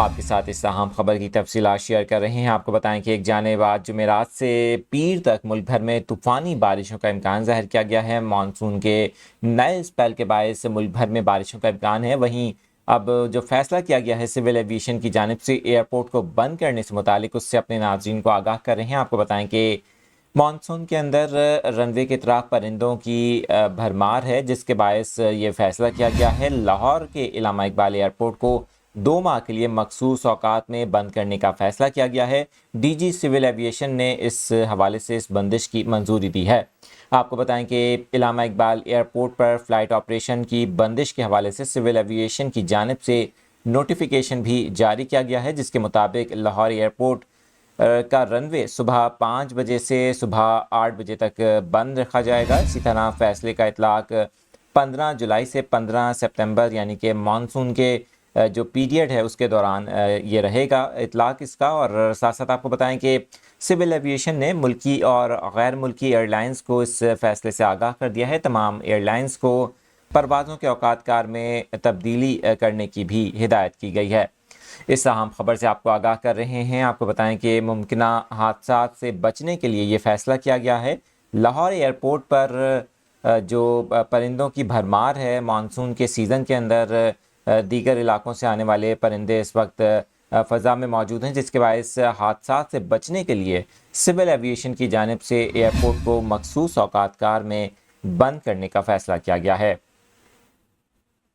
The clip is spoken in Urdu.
آپ کے ساتھ اس اہم خبر کی تفصیلات شیئر کر رہے ہیں۔ آپ کو بتائیں کہ ایک جانب آج جمعرات سے پیر تک ملک بھر میں طوفانی بارشوں کا امکان ظاہر کیا گیا ہے۔ مانسون کے نئے اسپیل کے باعث ملک بھر میں بارشوں کا امکان ہے۔ وہیں اب جو فیصلہ کیا گیا ہے سول ایویشن کی جانب سے ایئرپورٹ کو بند کرنے سے متعلق، اس سے اپنے ناظرین کو آگاہ کر رہے ہیں۔ آپ کو بتائیں کہ مانسون کے اندر رن وے کے اطراف پرندوں کی بھرمار ہے، جس کے باعث یہ فیصلہ کیا گیا ہے لاہور کے علامہ اقبال ایئرپورٹ کو 2 ماہ کے لیے مخصوص اوقات میں بند کرنے کا فیصلہ کیا گیا ہے۔ ڈی جی سول ایویشن نے اس حوالے سے اس بندش کی منظوری دی ہے۔ آپ کو بتائیں کہ علامہ اقبال ایئرپورٹ پر فلائٹ آپریشن کی بندش کے حوالے سے سول ایویشن کی جانب سے نوٹیفیکیشن بھی جاری کیا گیا ہے، جس کے مطابق لاہور ایئرپورٹ کا رن وے صبح 5 بجے سے صبح 8 بجے تک بند رکھا جائے گا۔ اسی طرح فیصلے کا اطلاق 15 جولائی سے 15 سپتمبر یعنی کہ مانسون کے جو پیریڈ ہے اس کے دوران یہ رہے گا اطلاق اس کا۔ اور ساتھ ساتھ آپ کو بتائیں کہ سول ایویشن نے ملکی اور غیر ملکی ایئر لائنز کو اس فیصلے سے آگاہ کر دیا ہے۔ تمام ایئر لائنز کو پروازوں کے اوقات کار میں تبدیلی کرنے کی بھی ہدایت کی گئی ہے۔ اس اہم خبر سے آپ کو آگاہ کر رہے ہیں۔ آپ کو بتائیں کہ ممکنہ حادثات سے بچنے کے لیے یہ فیصلہ کیا گیا ہے۔ لاہور ایئرپورٹ پر جو پرندوں کی بھرمار ہے مانسون کے سیزن کے اندر، دیگر علاقوں سے آنے والے پرندے اس وقت فضا میں موجود ہیں، جس کے باعث حادثات سے بچنے کے لیے سول ایویشن کی جانب سے ایئرپورٹ کو مخصوص اوقات کار میں بند کرنے کا فیصلہ کیا گیا ہے۔